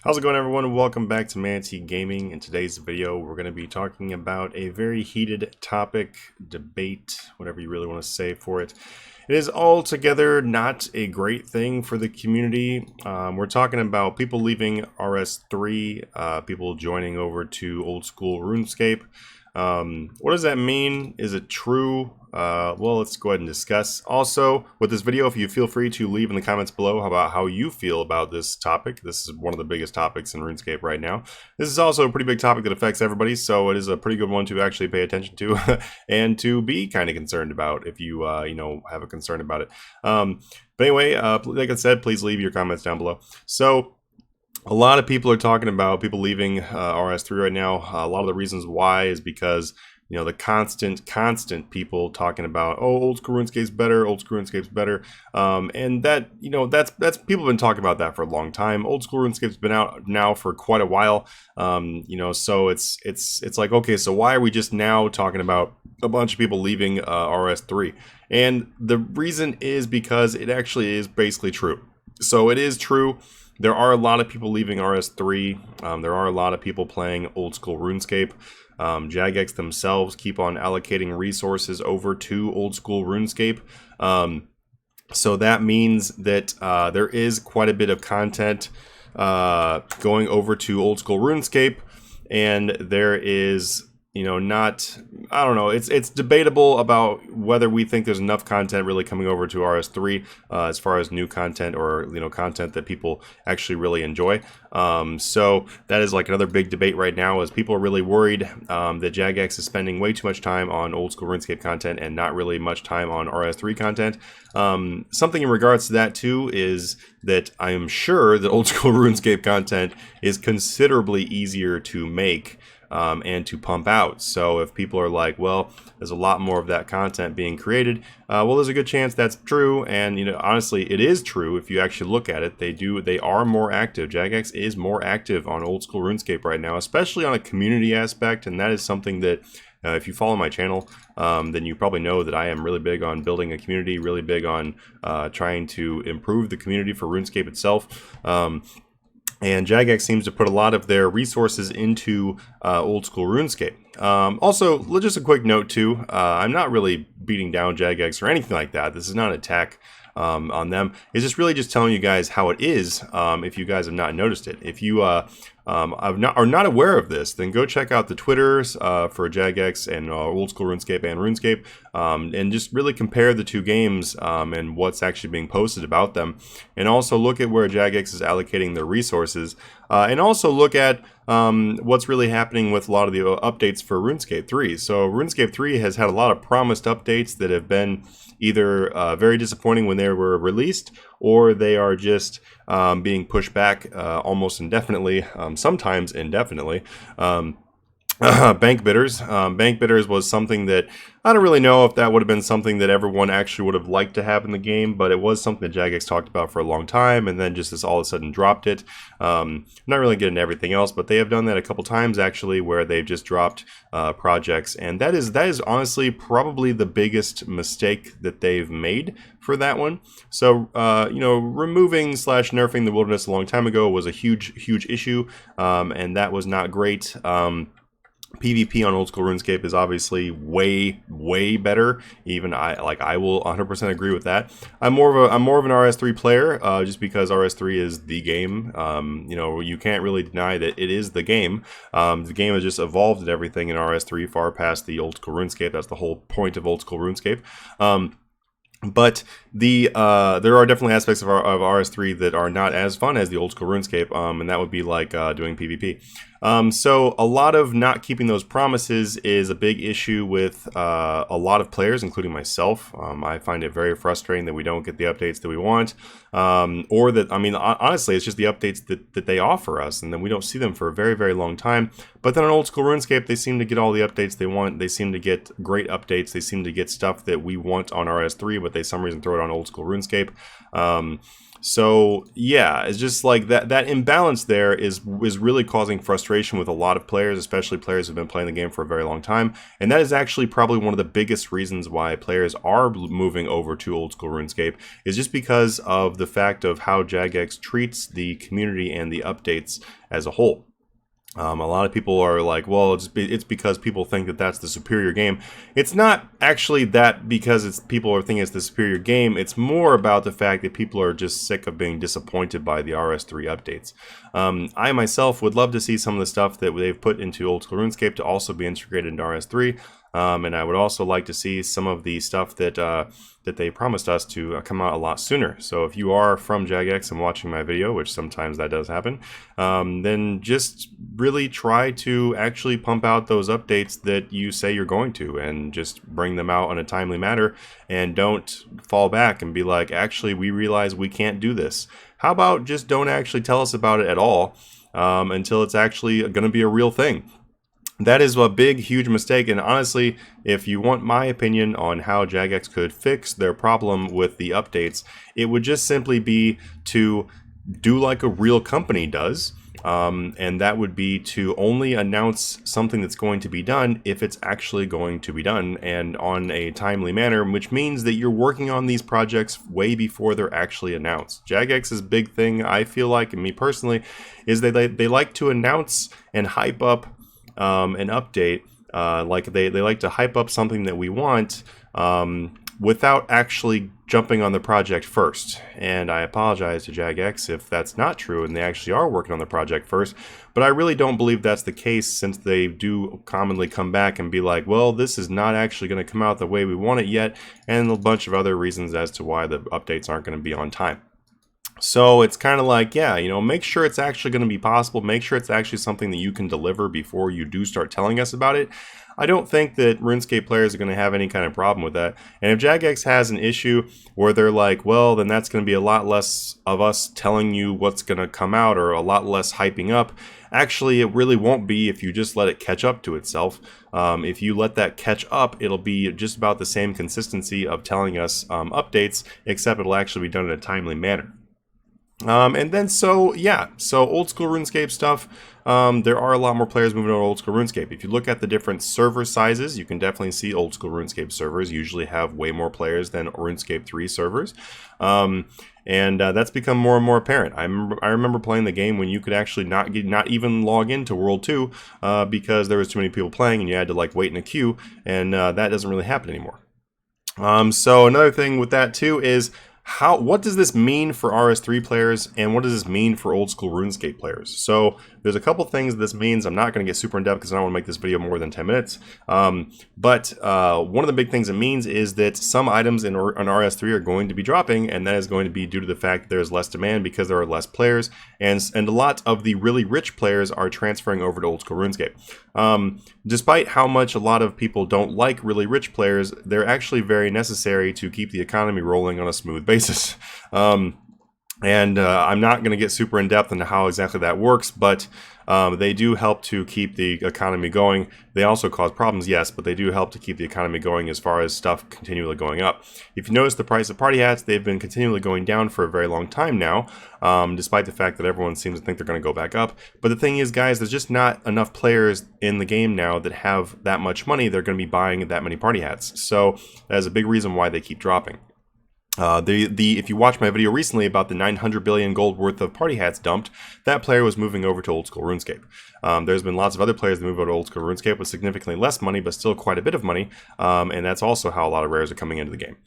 How's it going, everyone? Welcome back to Manatee Gaming. In today's video, we're going to be talking about a very heated topic, debate, whatever you really want to say for it. It is altogether not a great thing for the community. We're talking about people leaving RS3, people joining over to old school RuneScape. What does that mean? Is it true? Well, let's go ahead and discuss. Also, with this video, if you feel free to leave in the comments below about how you feel about this topic. This is one of the biggest topics in RuneScape right now. This is also a pretty big topic that affects everybody, so it is a pretty good one to actually pay attention to and to be kind of concerned about if you, have a concern about it. But anyway, like I said, please leave your comments down below. So, a lot of people are talking about people leaving RS3 right now. A lot of the reasons why is because, the constant people talking about, oh, old school RuneScape's better, old school RuneScape's better. And that, that's people have been talking about that for a long time. Old school RuneScape's been out now for quite a while. So it's like, okay, so why are we just now talking about a bunch of people leaving RS3? And the reason is because it actually is basically true. So it is true. There are a lot of people leaving RS3. There are a lot of people playing old school RuneScape. Jagex themselves keep on allocating resources over to old school RuneScape. So that means that there is quite a bit of content going over to old school RuneScape, and there is I don't know, it's debatable about whether we think there's enough content really coming over to RS3 as far as new content or content that people actually really enjoy. So that is like another big debate right now, is people are really worried that Jagex is spending way too much time on old school RuneScape content and not really much time on RS3 content. Something in regards to that too is that I am sure that old school RuneScape content is considerably easier to make and to pump out. So if people are like, well, there's a lot more of that content being created, well, there's a good chance that's true. And honestly, it is true. If you actually look at it, they are more active. Jagex is more active on old school RuneScape right now, especially on a community aspect. And that is something that if you follow my channel, then you probably know that I am really big on building a community, really big on trying to improve the community for RuneScape itself. And Jagex seems to put a lot of their resources into old school RuneScape. Also, just a quick note too, I'm not really beating down Jagex or anything like that. This is not an attack on them. It's just really just telling you guys how it is, if you guys have not noticed it. If you are not aware of this, then go check out the Twitters for Jagex and old school RuneScape and RuneScape, and just really compare the two games and what's actually being posted about them, and also look at where Jagex is allocating their resources, and also look at what's really happening with a lot of the updates for RuneScape 3. So RuneScape 3 has had a lot of promised updates that have been either very disappointing when they were released, or they are just being pushed back almost indefinitely, sometimes indefinitely. Bank bidders. Bank bidders was something that I don't really know if that would have been something that everyone actually would have liked to have in the game, but it was something that Jagex talked about for a long time, and then just all of a sudden dropped it. Not really getting everything else, but they have done that a couple times actually, where they've just dropped projects, and that is honestly probably the biggest mistake that they've made for that one. So removing / nerfing the wilderness a long time ago was a huge issue, and that was not great. PvP on old school RuneScape is obviously way better. Even I will 100% agree with that. I'm more of an RS3 player, just because RS3 is the game. You can't really deny that it is the game. The game has just evolved and everything in RS3 far past the old school RuneScape. That's the whole point of old school RuneScape. But there are definitely aspects of RS3 that are not as fun as the old school RuneScape, and that would be like doing PvP. So a lot of not keeping those promises is a big issue with a lot of players, including myself. I find it very frustrating that we don't get the updates that we want, or that, honestly, it's just the updates that they offer us, and then we don't see them for a very long time. But then on old school RuneScape, they seem to get all the updates they want. They seem to get great updates. They seem to get stuff that we want on RS3, but they some reason throw it on old school RuneScape. So yeah, it's just like that imbalance there is really causing frustration with a lot of players, especially players who've been playing the game for a very long time. And that is actually probably one of the biggest reasons why players are moving over to old school RuneScape, is just because of the fact of how Jagex treats the community and the updates as a whole. A lot of people are like, well, it's because people think that that's the superior game. It's not actually that because people are thinking it's the superior game. It's more about the fact that people are just sick of being disappointed by the RS3 updates. I myself would love to see some of the stuff that they've put into old school RuneScape to also be integrated into RS3. And I would also like to see some of the stuff that that they promised us to come out a lot sooner. So if you are from Jagex and watching my video, which sometimes that does happen, then just really try to actually pump out those updates that you say you're going to, and just bring them out in a timely manner, and don't fall back and be like, actually, we realize we can't do this. How about just don't actually tell us about it at all until it's actually going to be a real thing? That is a big, huge mistake, and honestly, if you want my opinion on how Jagex could fix their problem with the updates, it would just simply be to do like a real company does, and that would be to only announce something that's going to be done if it's actually going to be done, and on a timely manner, which means that you're working on these projects way before they're actually announced. Jagex's big thing, I feel like, and me personally, is they like to announce and hype up an update, like they like to hype up something that we want without actually jumping on the project first. And I apologize to Jagex if that's not true and they actually are working on the project first, but I really don't believe that's the case, since they do commonly come back and be like, well, this is not actually going to come out the way we want it yet, and a bunch of other reasons as to why the updates aren't going to be on time. So it's kind of like, yeah, you know, make sure it's actually going to be possible. Make sure it's actually something that you can deliver before you do start telling us about it. I don't think that RuneScape players are going to have any kind of problem with that. And if Jagex has an issue where they're like, well, then that's going to be a lot less of us telling you what's going to come out, or a lot less hyping up. Actually, it really won't be if you just let it catch up to itself. If you let that catch up, it'll be just about the same consistency of telling us updates, except it'll actually be done in a timely manner. And then, so old school RuneScape stuff, there are a lot more players moving over to old school RuneScape. If you look at the different server sizes, you can definitely see old school RuneScape servers usually have way more players than RuneScape 3 servers. And that's become more and more apparent. I remember playing the game when you could actually not even log into World 2 because there was too many people playing and you had to like wait in a queue, and that doesn't really happen anymore. So another thing with that too is, what does this mean for RS3 players, and what does this mean for old school RuneScape players? So there's a couple things this means. I'm not going to get super in depth because I don't want to make this video more than 10 minutes. But one of the big things it means is that some items in RS3 are going to be dropping, and that is going to be due to the fact that there's less demand because there are less players, and a lot of the really rich players are transferring over to old school RuneScape. Despite how much a lot of people don't like really rich players, they're actually very necessary to keep the economy rolling on a smooth basis. I'm not going to get super in depth into how exactly that works, but they do help to keep the economy going. They also cause problems, yes, but they do help to keep the economy going as far as stuff continually going up. If you notice the price of party hats, they've been continually going down for a very long time now, despite the fact that everyone seems to think they're going to go back up. But the thing is, guys, there's just not enough players in the game now that have that much money. They're going to be buying that many party hats. So that is a big reason why they keep dropping. If you watched my video recently about the 900 billion gold worth of party hats dumped, that player was moving over to old school RuneScape. There's been lots of other players that move over to old school RuneScape with significantly less money, but still quite a bit of money, and that's also how a lot of rares are coming into the game.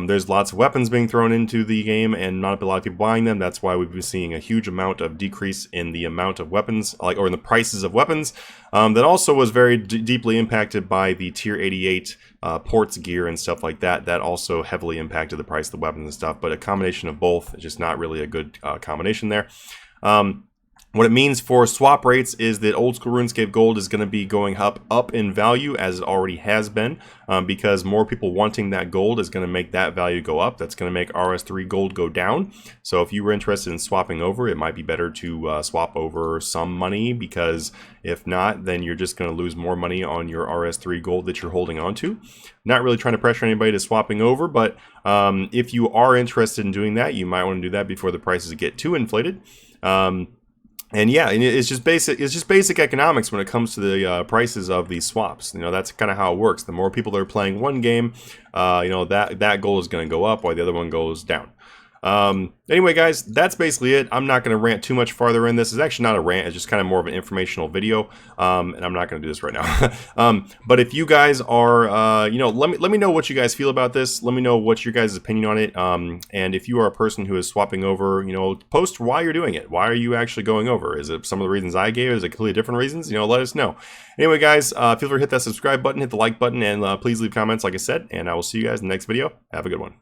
There's lots of weapons being thrown into the game and not a lot of people buying them. That's why we've been seeing a huge amount of decrease in the amount of weapons, or in the prices of weapons. That also was very deeply impacted by the tier 88 ports gear and stuff like that. That also heavily impacted the price of the weapons and stuff, but a combination of both is just not really a good combination there. What it means for swap rates is that old school RuneScape gold is going to be going up in value, as it already has been, because more people wanting that gold is going to make that value go up. That's going to make RS3 gold go down. So if you were interested in swapping over, it might be better to swap over some money, because if not, then you're just going to lose more money on your RS3 gold that you're holding on to. Not really trying to pressure anybody to swapping over, but if you are interested in doing that, you might want to do that before the prices get too inflated. And yeah, it's just basic economics when it comes to the prices of these swaps. You know, that's kind of how it works. The more people that are playing one game, you know, that goal is going to go up while the other one goes down. Anyway, guys, that's basically it. I'm not going to rant too much farther in this. It's actually not a rant. It's just kind of more of an informational video. And I'm not going to do this right now. But if you guys are, you know, let me know what you guys feel about this. Let me know what your guys' opinion on it. And if you are a person who is swapping over, you know, post why you're doing it. Why are you actually going over? Is it some of the reasons I gave? Is it completely different reasons? You know, let us know. Anyway, guys, feel free to hit that subscribe button, hit the like button, and please leave comments, like I said. And I will see you guys in the next video. Have a good one.